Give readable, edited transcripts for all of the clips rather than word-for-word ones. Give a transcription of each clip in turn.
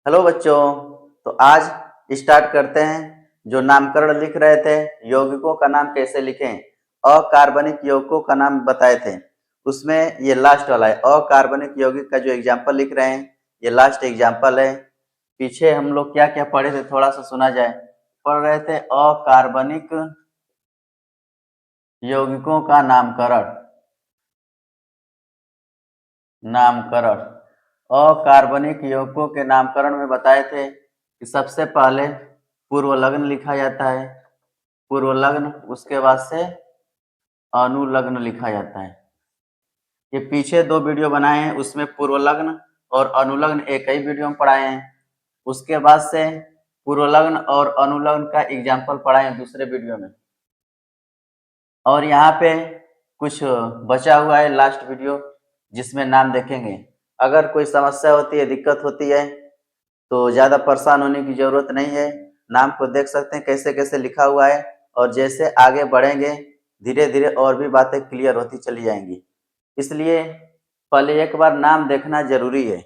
Hello बच्चों। तो आज स्टार्ट करते हैं। जो नामकरण लिख रहे थे, यौगिकों का नाम कैसे लिखें, अकार्बनिक यौगिकों का नाम बताए थे। उसमें ये लास्ट वाला है, अकार्बनिक यौगिक का जो एग्जाम्पल लिख रहे हैं, ये लास्ट एग्जाम्पल है। पीछे हम लोग क्या क्या पढ़े थे, थोड़ा सा सुना जाए। पढ़ रहे थे अकार्बनिक यौगिकों का नामकरण। नामकरण अकार्बनिक यौगिकों के नामकरण में बताए थे कि सबसे पहले पूर्वलग्न लिखा जाता है। पूर्वलग्न, उसके बाद से अनुलग्न लिखा जाता है। ये पीछे दो वीडियो बनाए हैं, उसमें पूर्वलग्न और अनुलग्न एक ही वीडियो में पढ़ाए हैं। उसके बाद से पूर्वलग्न और अनुलग्न का एग्जाम्पल पढ़ाए हैं दूसरे वीडियो में। और यहाँ पे कुछ बचा हुआ है लास्ट वीडियो, जिसमें नाम देखेंगे। अगर कोई समस्या होती है, दिक्कत होती है, तो ज़्यादा परेशान होने की ज़रूरत नहीं है। नाम को देख सकते हैं कैसे कैसे लिखा हुआ है, और जैसे आगे बढ़ेंगे धीरे धीरे और भी बातें क्लियर होती चली जाएंगी। इसलिए पहले एक बार नाम देखना जरूरी है।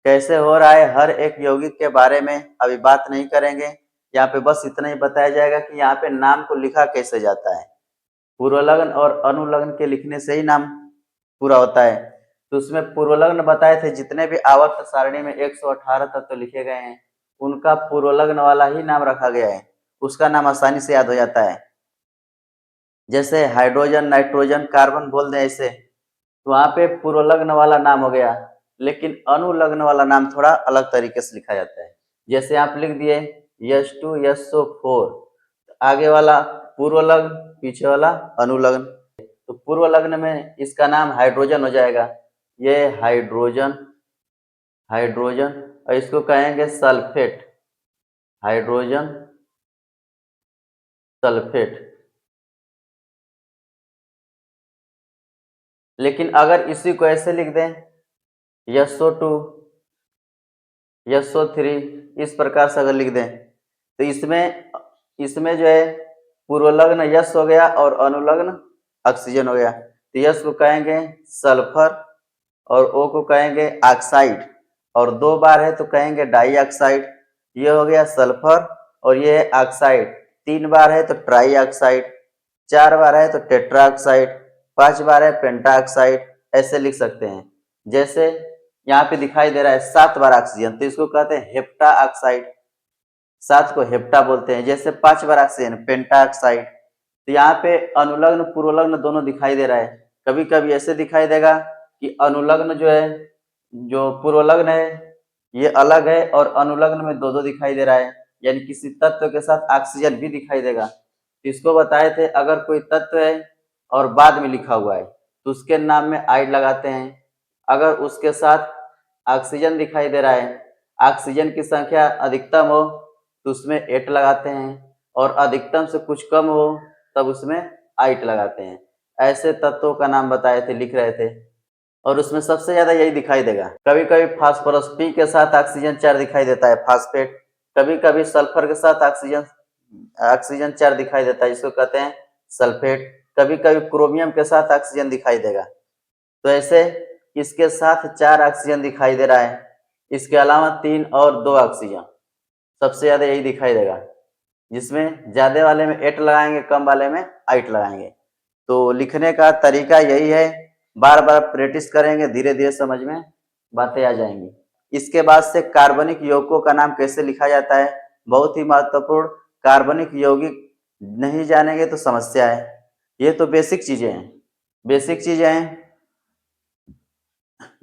कैसे हो रहा है, हर एक यौगिक के बारे में अभी बात नहीं करेंगे। यहाँ पे बस इतना ही बताया जाएगा कि यहाँ पे नाम को लिखा कैसे जाता है। पूर्वलग्न और अनुलग्न के लिखने से ही नाम पूरा होता है। तो उसमें पूर्वलग्न बताए थे, जितने भी आवर्त सारणी में 118 तत्व लिखे गए हैं, उनका पूर्वलग्न वाला ही नाम रखा गया है। उसका नाम आसानी से याद हो जाता है। जैसे हाइड्रोजन, नाइट्रोजन, कार्बन बोल दें ऐसे, तो वहां पे पूर्वलग्न वाला नाम हो गया। लेकिन अनुलग्न वाला नाम थोड़ा अलग तरीके से लिखा जाता है। जैसे आप लिख दिए H2 SO4, आगे वाला पूर्वलग्न, पीछे वाला अनुलग्न। तो पूर्वलग्न में इसका नाम हाइड्रोजन हो जाएगा। ये हाइड्रोजन, हाइड्रोजन, और इसको कहेंगे सल्फेट। Hydrogen sulphate. लेकिन अगर इसी को ऐसे लिख दें SO2 SO3, इस प्रकार से अगर लिख दें, तो इसमें इसमें जो है पूर्वलग्न यस हो गया और अनुलग्न ऑक्सीजन हो गया। तो यस को कहेंगे सल्फर और ओ को कहेंगे ऑक्साइड, और दो बार है तो कहेंगे डाई ऑक्साइड। ये हो गया सल्फर और ये है ऑक्साइड। तीन बार है तो ट्राई ऑक्साइड, चार बार है तो टेट्रा ऑक्साइड, पांच बार है पेंटा ऑक्साइड। ऐसे लिख सकते हैं। जैसे यहाँ पे दिखाई दे रहा है 7 बार ऑक्सीजन, तो इसको कहते हैं हेप्टा ऑक्साइड। 7 को हेप्टा बोलते हैं। जैसे 5 बार ऑक्सीजन, पेंटा ऑक्साइड। तो यहाँ पे अनुलग्न पूर्वलग्न दोनों दिखाई दे रहा है। कभी कभी ऐसे दिखाई देगा कि अनुलग्न जो है, जो पूर्वलग्न है, ये अलग है, और अनुलग्न में दो दो दिखाई दे रहा है, यानी किसी तत्व के साथ ऑक्सीजन भी दिखाई देगा। तो इसको बताए थे, अगर कोई तत्व है और बाद में लिखा हुआ है तो उसके नाम में आइड लगाते हैं। अगर उसके साथ ऑक्सीजन दिखाई दे रहा है, ऑक्सीजन की संख्या अधिकतम हो तो उसमें 8 लगाते हैं, और अधिकतम से कुछ कम हो तब उसमें 8 लगाते हैं। ऐसे तत्वों का नाम बताए थे, लिख रहे थे। और उसमें सबसे ज्यादा यही दिखाई देगा। कभी कभी फास्फोरस पी के साथ ऑक्सीजन 4 दिखाई देता है, फास्फेट। कभी कभी सल्फर के साथ ऑक्सीजन ऑक्सीजन 4 दिखाई देता है, जिसको कहते हैं सल्फेट। कभी कभी क्रोमियम के साथ ऑक्सीजन दिखाई देगा। तो ऐसे इसके साथ 4 ऑक्सीजन दिखाई दे रहा है, इसके अलावा 3 और 2 ऑक्सीजन। सबसे ज्यादा यही दिखाई देगा, जिसमें ज्यादा वाले में 8 लगाएंगे, कम वाले में 8 लगाएंगे। तो लिखने का तरीका यही है। बार बार प्रैक्टिस करेंगे, धीरे धीरे समझ में बातें आ जाएंगी। इसके बाद से कार्बनिक यौगिकों का नाम कैसे लिखा जाता है, बहुत ही महत्वपूर्ण। कार्बनिक यौगिक नहीं जानेंगे तो समस्या है। ये तो बेसिक चीजें हैं, बेसिक चीजें हैं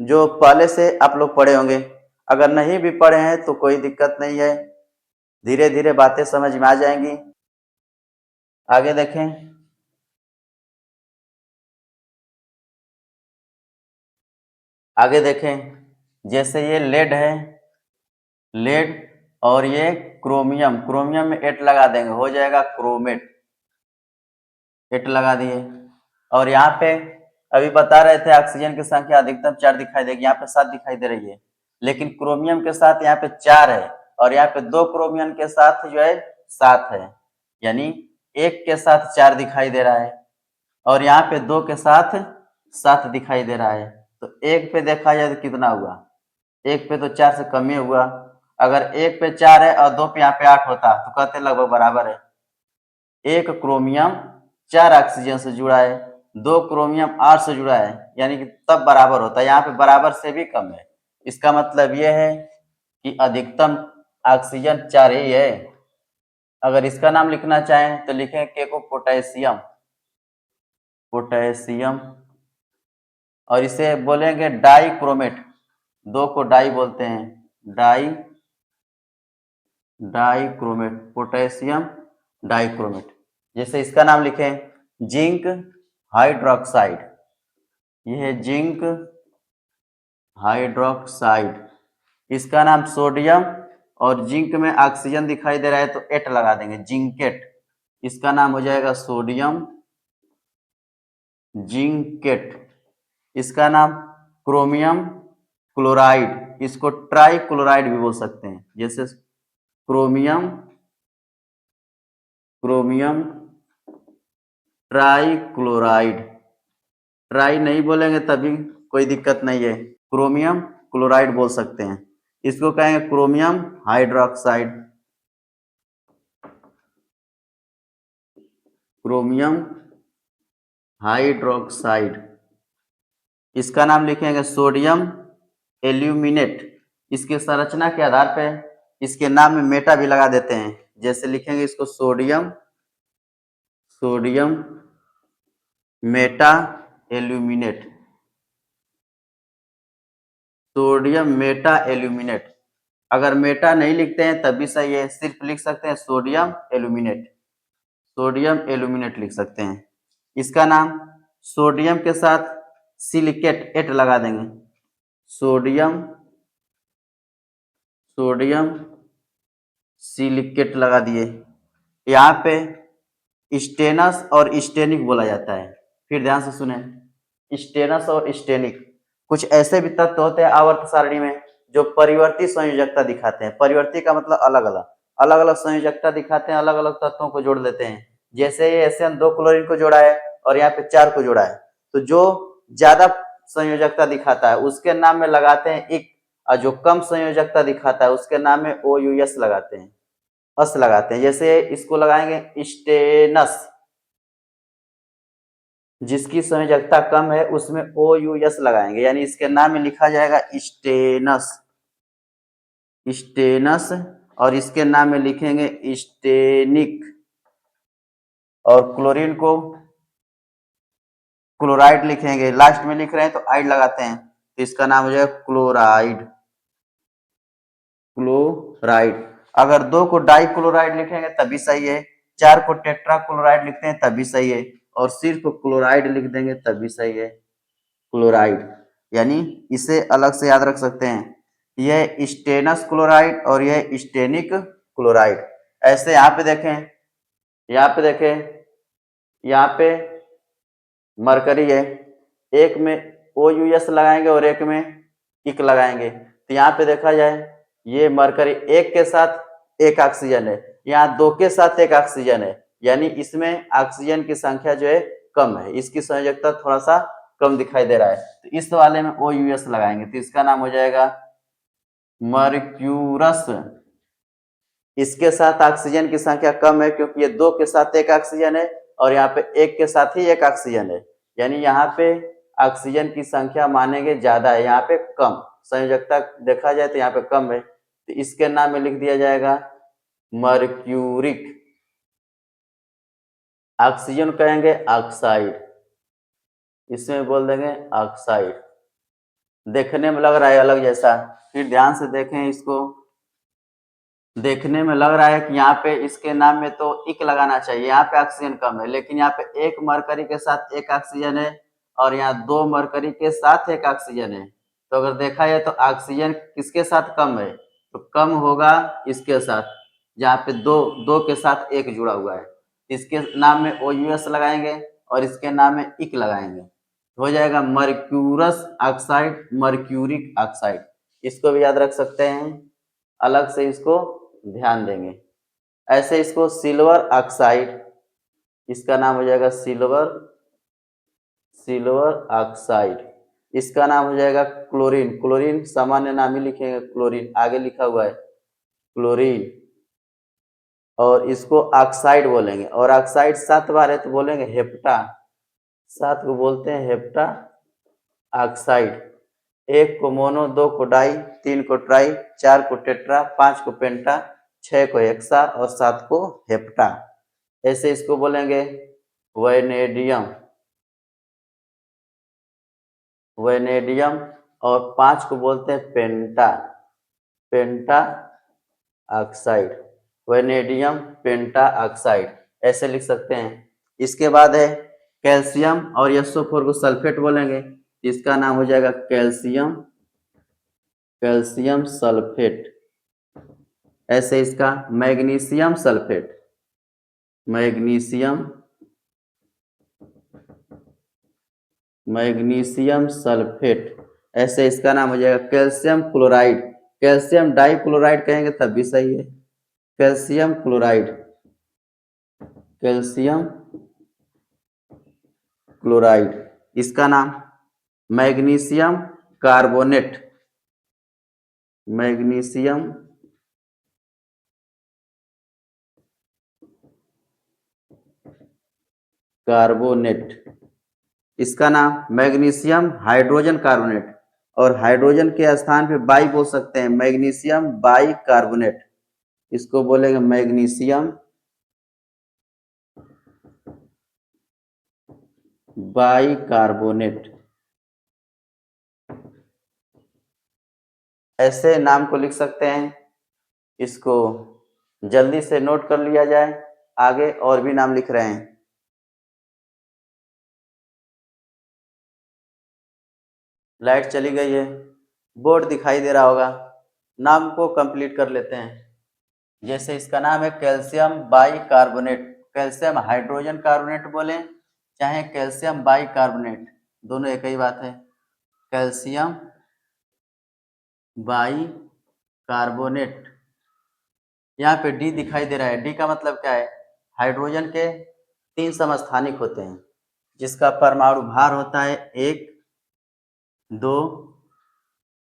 जो पहले से आप लोग पढ़े होंगे। अगर नहीं भी पढ़े हैं तो कोई दिक्कत नहीं है, धीरे धीरे बातें समझ में आ जाएंगी। आगे देखें। आगे देखें, जैसे ये लेड है, लेड, और ये क्रोमियम। क्रोमियम में 8 लगा देंगे, हो जाएगा क्रोमेट। 8 लगा दिए। और यहाँ पे अभी बता रहे थे ऑक्सीजन की संख्या अधिकतम 4 दिखाई देगी, यहाँ पे 7 दिखाई दे रही है। लेकिन क्रोमियम के साथ यहाँ पे 4 है, और यहाँ पे 2 क्रोमियम के साथ जो है 7 है, यानी एक के साथ 4 दिखाई दे रहा है, और यहाँ पे 2 के साथ 7 दिखाई दे रहा है। तो एक पे देखा जाए तो कितना हुआ, एक पे तो 4 से कम ही हुआ। अगर एक पे 4 है और दो पे यहाँ पे 8 होता तो कहते लगभग बराबर है। एक क्रोमियम 4 ऑक्सीजन से जुड़ा है, 2 क्रोमियम 8 से जुड़ा है, यानी कि तब बराबर होता है। यहाँ पे बराबर से भी कम है। इसका मतलब ये है कि अधिकतम ऑक्सीजन 4 ही है। अगर इसका नाम लिखना चाहें तो लिखें के को पोटेशियम, पोटेशियम, और इसे बोलेंगे डाइक्रोमेट। दो को डाई बोलते हैं, डाइक्रोमेट, पोटेशियम डाइक्रोमेट। जैसे इसका नाम लिखें जिंक हाइड्रोक्साइड, यह है जिंक हाइड्रोक्साइड। इसका नाम सोडियम, और जिंक में ऑक्सीजन दिखाई दे रहा है तो एट लगा देंगे, जिंकेट। इसका नाम हो जाएगा सोडियम जिंकेट। इसका नाम क्रोमियम क्लोराइड, इसको ट्राई क्लोराइड भी बोल सकते हैं। जैसे क्रोमियम ट्राई क्लोराइड, ट्राई नहीं बोलेंगे तभी कोई दिक्कत नहीं है, क्रोमियम क्लोराइड बोल सकते हैं। इसको कहेंगे क्रोमियम हाइड्रोक्साइड, क्रोमियम हाइड्रोक्साइड। इसका नाम लिखेंगे सोडियम एल्यूमिनेट। इसकी संरचना के आधार पर इसके नाम में मेटा भी लगा देते हैं। जैसे लिखेंगे इसको sodium Meta aluminate, sodium Meta aluminate. अगर मेटा नहीं लिखते हैं तब भी सही है, सिर्फ लिख सकते हैं सोडियम एल्यूमिनेट, सोडियम एल्यूमिनेट लिख सकते हैं। इसका नाम सोडियम के साथ सिलिकेट एट लगा देंगे, सोडियम सिलिकेट लगा दिए। यहाँ पे स्टेनस और स्टेनिक बोला जाता है। फिर ध्यान से सुने, स्टेनस और स्टेनिक कुछ ऐसे भी तत्व होते हैं आवर्त सारणी में जो परिवर्ती संयोजकता दिखाते हैं। परिवर्ती का मतलब अलग अलग संयोजकता दिखाते हैं, अलग अलग तत्वों को जोड़ देते हैं। जैसे ये SN 2 क्लोरीन को जोड़ा है और यहाँ पे 4 को जोड़ा है, तो जो ज्यादा संयोजकता दिखाता है उसके नाम में लगाते हैं इक, और जो कम संयोजकता दिखाता है उसके नाम में OUS लगाते हैं, अस लगाते हैं। जैसे इसको लगाएंगे स्टेनस, जिसकी संयोजकता कम है उसमें OUS लगाएंगे, यानी इसके नाम में लिखा जाएगा स्टेनस, और इसके नाम में लिखेंगे स्टेनिक। और क्लोरीन को क्लोराइड लिखेंगे, लास्ट में लिख रहे हैं तो आइड लगाते हैं, तो इसका नाम हो जाएगा क्लोराइड। अगर 2 को डाई क्लोराइड लिखेंगे तभी सही है, 4 को टेट्रा क्लोराइड लिखते हैं तभी सही है, और सिर्फ क्लोराइड लिख देंगे तभी सही है, क्लोराइड। यानी इसे अलग से याद रख सकते हैं, यह स्टेनस क्लोराइड और यह स्टेनिक क्लोराइड। ऐसे यहाँ पे देखें, यहाँ पे मरकरी है, एक में OUS लगाएंगे और एक में इक लगाएंगे। तो यहाँ पे देखा जाए ये मरकरी एक के साथ एक ऑक्सीजन है, यहाँ 2 के साथ एक ऑक्सीजन है, यानी इसमें ऑक्सीजन की संख्या जो है कम है, इसकी संयोजकता थोड़ा सा कम दिखाई दे रहा है, तो इस वाले में OUS लगाएंगे, तो इसका नाम हो जाएगा मर्क्यूरस। इसके साथ ऑक्सीजन की संख्या कम है क्योंकि ये 2 के साथ एक ऑक्सीजन है और यहाँ पे एक के साथ ही एक ऑक्सीजन है, यानी यहाँ पे ऑक्सीजन की संख्या मानेंगे ज्यादा है, यहाँ पे कम संयोजकता देखा जाए तो यहाँ पे कम है, तो इसके नाम में लिख दिया जाएगा मर्क्यूरिक। ऑक्सीजन कहेंगे ऑक्साइड, इसमें बोल देंगे ऑक्साइड। देखने में लग रहा है अलग जैसा, फिर ध्यान से देखें इसको, देखने में लग रहा है कि यहाँ पे इसके नाम में तो इक लगाना चाहिए, यहाँ पे ऑक्सीजन कम है, लेकिन यहाँ पे एक मरकरी के साथ एक ऑक्सीजन है और यहाँ 2 मरकरी के साथ एक ऑक्सीजन है, तो अगर देखा जाए तो ऑक्सीजन किसके साथ कम है, तो कम होगा इसके साथ, जहाँ पे 2 के साथ एक जुड़ा हुआ है, इसके नाम में OUS लगाएंगे और इसके नाम में इक लगाएंगे, हो जाएगा मर्क्यूरस ऑक्साइड, मर्क्यूरिक ऑक्साइड। इसको भी याद रख सकते हैं, अलग से इसको ध्यान देंगे। ऐसे इसको सिल्वर ऑक्साइड, इसका नाम हो जाएगा सिल्वर ऑक्साइड। इसका नाम हो जाएगा क्लोरीन, सामान्य नाम ही लिखेंगे क्लोरीन, आगे लिखा हुआ है क्लोरीन, और इसको ऑक्साइड बोलेंगे, और ऑक्साइड 7 बार है तो बोलेंगे हेप्टा, 7 को बोलते हैं हेप्टा ऑक्साइड। 1 को मोनो, 2 को डाई, 3 को ट्राई, 4 को टेट्रा, 5 को पेंटा, 6 को हेक्सा और 7 को हेप्टा। ऐसे इसको बोलेंगे वैनेडियम, वैनेडियम। और 5 को बोलते हैं penta, penta oxide, vanadium penta oxide, ऐसे लिख सकते हैं। इसके बाद है कैल्शियम और SO4 को सल्फेट बोलेंगे, इसका नाम हो जाएगा कैल्शियम, कैल्शियम सल्फेट। ऐसे इसका magnesium sulphate, magnesium, magnesium sulphate. ऐसे इसका नाम हो जाएगा कैल्शियम क्लोराइड, कैल्शियम डाइक्लोराइड कहेंगे तब भी सही है, कैल्शियम क्लोराइड, कैल्शियम क्लोराइड। इसका नाम मैग्नीशियम कार्बोनेट, मैग्नीशियम कार्बोनेट। इसका नाम मैग्नीशियम हाइड्रोजन कार्बोनेट, और हाइड्रोजन के स्थान पे बाई बोल सकते हैं, मैग्नीशियम बाई कार्बोनेट, इसको बोलेंगे मैग्नीशियम बाई कार्बोनेट। ऐसे नाम को लिख सकते हैं, इसको जल्दी से नोट कर लिया जाए, आगे और भी नाम लिख रहे हैं। लाइट चली गई है, बोर्ड दिखाई दे रहा होगा, नाम को कंप्लीट कर लेते हैं। जैसे इसका नाम है calcium by carbonate, calcium hydrogen carbonate बोले चाहे कैल्शियम बाई कार्बोनेट, दोनों एक ही बात है, कैल्शियम बाई कार्बोनेट। यहाँ पे डी दिखाई दे रहा है, डी का मतलब क्या है, हाइड्रोजन के 3 समस्थानिक होते हैं, जिसका परमाणु भार होता है 1, 2,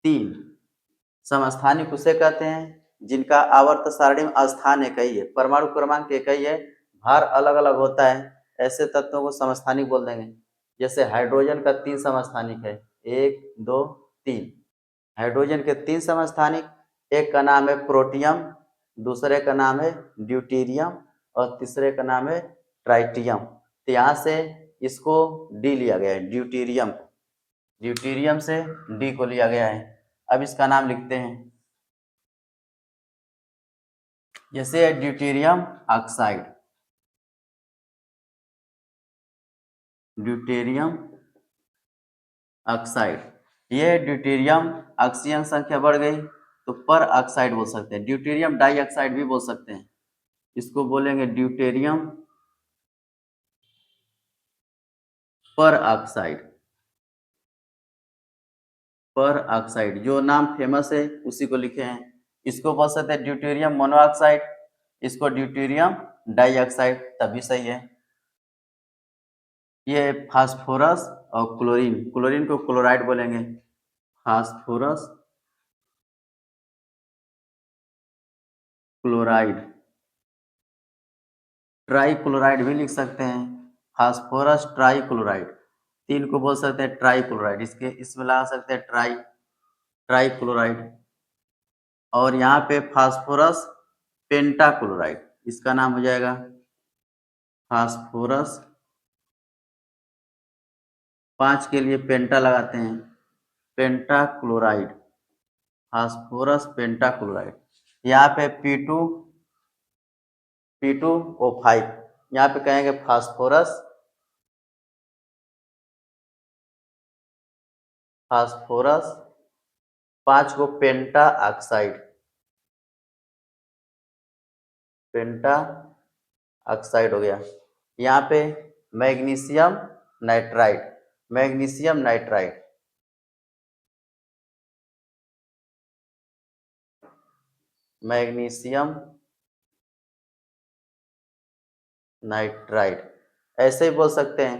3। समस्थानिक उसे कहते हैं जिनका आवर्त सारणी में स्थान एक ही है, परमाणु क्रमांक एक ही है, भार अलग अलग होता है, ऐसे तत्वों को समस्थानिक बोल देंगे। जैसे हाइड्रोजन का 3 समस्थानिक है, 1, 2, 3। हाइड्रोजन के 3 समस्थानिक, एक का नाम है प्रोटियम, दूसरे का नाम है ड्यूटेरियम और तीसरे का नाम है ट्राइटियम। तो यहाँ से इसको डी लिया गया है, ड्यूटेरियम, ड्यूटेरियम से डी को लिया गया है। अब इसका नाम लिखते हैं, जैसे ड्यूटेरियम ऑक्साइड, ड्यूटेरियम ऑक्साइड। ये ड्यूटेरियम ऑक्सीजन संख्या बढ़ गई तो पर ऑक्साइड बोल सकते हैं, ड्यूटेरियम डाइऑक्साइड भी बोल सकते हैं, इसको बोलेंगे ड्यूटेरियम पर ऑक्साइड, पर ऑक्साइड। जो नाम फेमस है उसी को लिखे हैं। इसको बोल सकते हैं ड्यूटेरियम मोनोऑक्साइड, इसको ड्यूटेरियम डाइऑक्साइड, तभी सही है। ये फास्फोरस और क्लोरीन, क्लोरीन को क्लोराइड बोलेंगे, फास्फोरस क्लोराइड, ट्राई क्लोराइड भी लिख सकते हैं, फास्फोरस ट्राई क्लोराइड, 3 को बोल सकते हैं ट्राई क्लोराइड, इसके इसमें लगा सकते हैं ट्राई, ट्राई क्लोराइड। और यहाँ पे फास्फोरस पेंटा क्लोराइड, इसका नाम हो जाएगा फास्फोरस, 5 के लिए पेंटा लगाते हैं, पेंटा क्लोराइड, फास्फोरस पेंटा क्लोराइड। यहाँ पे P2O5, यहाँ पे कहेंगे फास्फोरस, फास्फोरस 5 को पेंटा ऑक्साइड, पेंटा ऑक्साइड हो गया। यहाँ पे magnesium nitride, magnesium nitride, magnesium nitride, ऐसे ही बोल सकते हैं।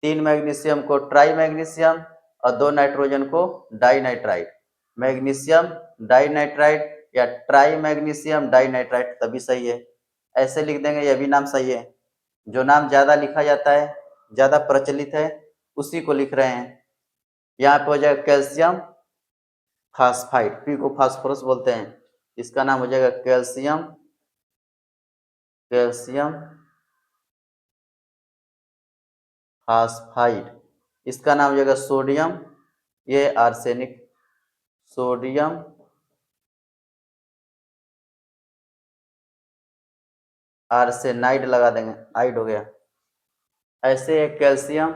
3 मैग्नीशियम को ट्राई मैग्नीशियम और 2 नाइट्रोजन को di nitride, magnesium di nitride या ट्राई मैग्नीशियम डाई नाइट्राइट तभी सही है। ऐसे लिख देंगे, यह भी नाम सही है। जो नाम ज़्यादा लिखा जाता है, ज़्यादा प्रचलित है, उसी को लिख रहे हैं। यहाँ पे हो जाएगा कैल्शियम फास्फाइड, पी को फास्फोरस बोलते हैं, इसका नाम हो जाएगा कैल्शियम कैल्शियम फास्फाइड। इसका नाम हो जाएगा सोडियम, ये आर्सेनिक, सोडियम आर्सेनाइड लगा देंगे, आइड हो गया। ऐसे है कैल्शियम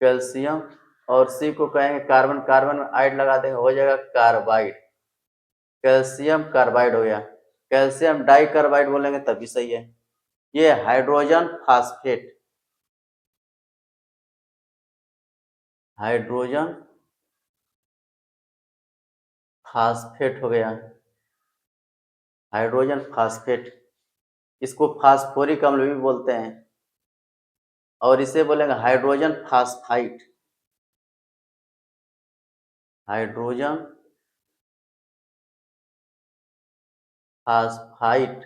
कैल्शियम और सी को कहेंगे कार्बन, कार्बन में आइड लगा देंगे, हो जाएगा कार्बाइड, कैल्शियम कार्बाइड हो गया। कैल्शियम डाई कार्बाइड बोलेंगे तभी सही है। ये हाइड्रोजन फास्फेट, हाइड्रोजन फास्फेट हो गया, हाइड्रोजन फास्फेट। इसको फास्फोरिक अम्ल भी बोलते हैं, और इसे बोलेंगे hydrogen phosphide, hydrogen phosphide,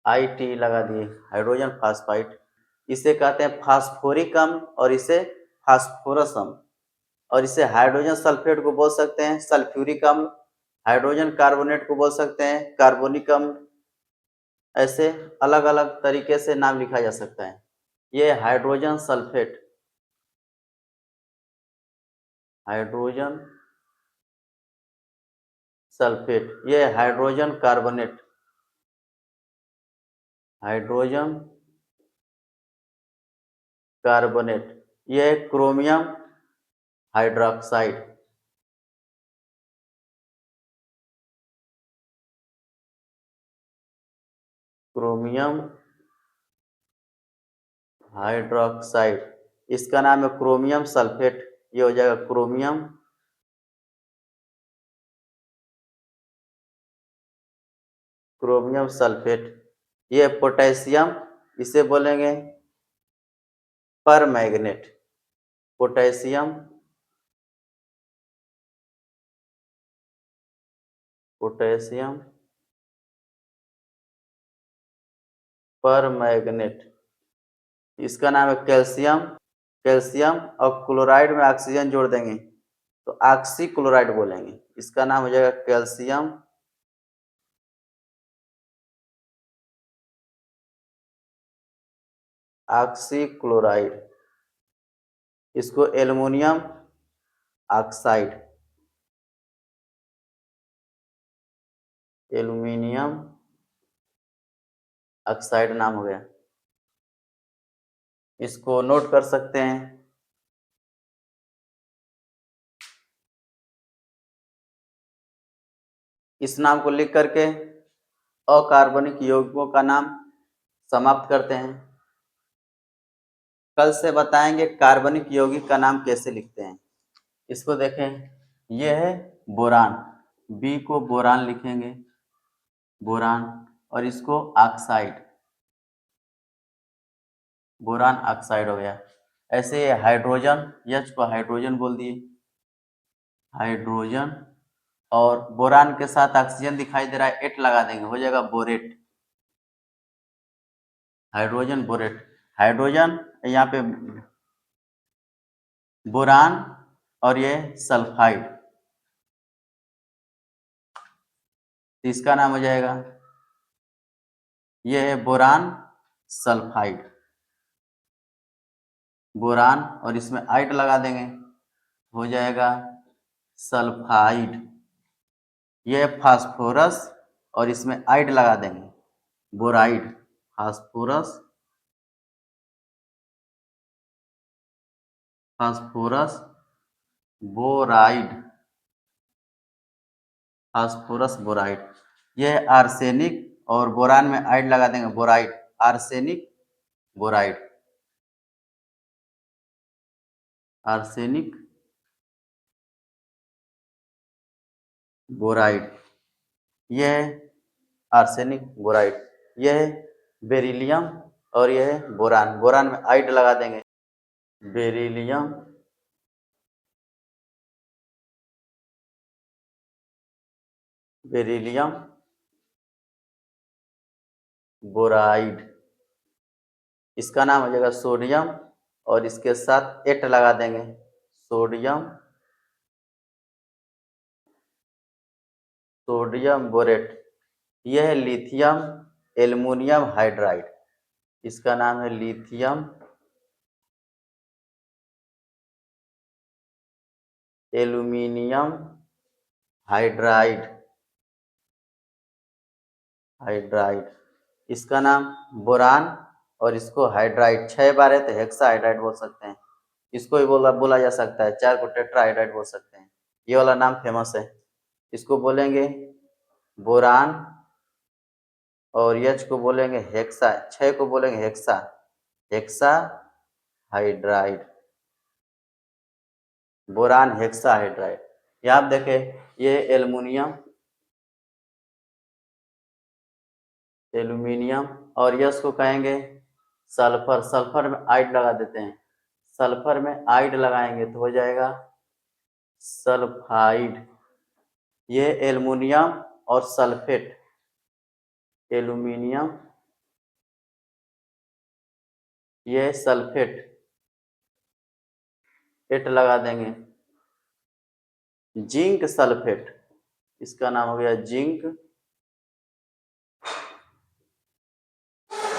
I T लगा दिए, हाइड्रोजन फास्फाइड। इसे कहते हैं फास्फोरिक अम्ल और इसे फास्फोरस अम्ल, और इसे हाइड्रोजन सल्फेट को बोल सकते हैं सल्फ्यूरिक अम्ल, हाइड्रोजन कार्बोनेट को बोल सकते हैं कार्बोनिक अम्ल। ऐसे अलग अलग तरीके से नाम लिखा जा सकता है। ये हाइड्रोजन सल्फेट, हाइड्रोजन सल्फेट, ये हाइड्रोजन कार्बोनेट, हाइड्रोजन कार्बोनेट, ये क्रोमियम हाइड्रोक्साइड, क्रोमियम हाइड्रोक्साइड। इसका नाम है क्रोमियम सल्फेट, ये हो जाएगा क्रोमियम क्रोमियम सल्फेट। ये पोटेशियम, इसे बोलेंगे पर मैग्नेट, पोटेशियम पोटेशियम पर मैग्नेट। इसका नाम है कैल्शियम, कैल्शियम और क्लोराइड में ऑक्सीजन जोड़ देंगे तो ऑक्सी क्लोराइड बोलेंगे, इसका नाम हो जाएगा कैल्शियम ऑक्सी क्लोराइड। इसको एल्युमिनियम ऑक्साइड, एल्युमिनियम ऑक्साइड नाम हो गया। इसको नोट कर सकते हैं। इस नाम को लिख करके अकार्बनिक यौगिकों का नाम समाप्त करते हैं। कल से बताएंगे कार्बनिक यौगिक का नाम कैसे लिखते हैं। इसको देखें, यह है बोरान, बी को बोरान लिखेंगे, बोरान, और इसको ऑक्साइड, बोरान ऑक्साइड हो गया। ऐसे हाइड्रोजन, एच को हाइड्रोजन बोल दिए, हाइड्रोजन, और बोरान के साथ ऑक्सीजन दिखाई दे रहा है, एट लगा देंगे, हो जाएगा बोरेट, हाइड्रोजन बोरेट। हाइड्रोजन यहाँ पे बोरान और ये सल्फाइड, तो इसका नाम हो जाएगा, ये है बोरान सल्फाइड, बोरान, और इसमें आइड लगा देंगे, हो जाएगा सल्फाइड। ये है फास्फोरस और इसमें आइड लगा देंगे, boride, phosphorus phosphorus boride, phosphorus boride. यह है आर्सेनिक और बोरान में आइड लगा देंगे, boride, arsenic boride, arsenic boride. यह है आर्सेनिक बोराइड। यह है बेरिलियम और यह है बोरान, बोरान में आइड लगा देंगे, बेरिलियम बेरिलियम बोराइड, इसका नाम हो जाएगा सोडियम और इसके साथ एट लगा देंगे, सोडियम बोरेट। यह है लिथियम एल्युमिनियम हाइड्राइड, इसका नाम है लिथियम एल्युमिनियम हाइड्राइड, इसका नाम बोरान और इसको हाइड्राइड, 6 बार है तो हेक्सा हाइड्राइड बोल सकते हैं। इसको भी बोला जा सकता है, 4 को टेट्रा हाइड्राइड बोल सकते हैं। ये वाला नाम फेमस है। इसको बोलेंगे बोरान और एच को बोलेंगे हेक्सा, 6 को बोलेंगे hexa hydride, boron hexa hydride. यहाँ आप देखें, ये एल्यूमिनियम और यश को कहेंगे सल्फर, सल्फर में आइड लगा देते हैं, सल्फर में आइड लगाएंगे तो हो जाएगा सल्फाइड। ये एल्युमिनियम और सल्फेट, एल्यूमिनियम, ये सल्फेट, एट लगा देंगे, जिंक सल्फेट, इसका नाम हो गया जिंक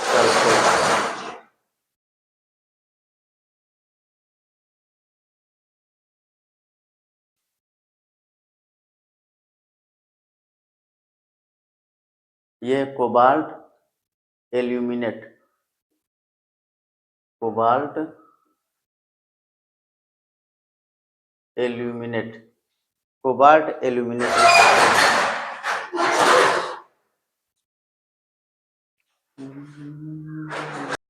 सल्फेट। ये cobalt aluminate, cobalt aluminate, cobalt aluminate.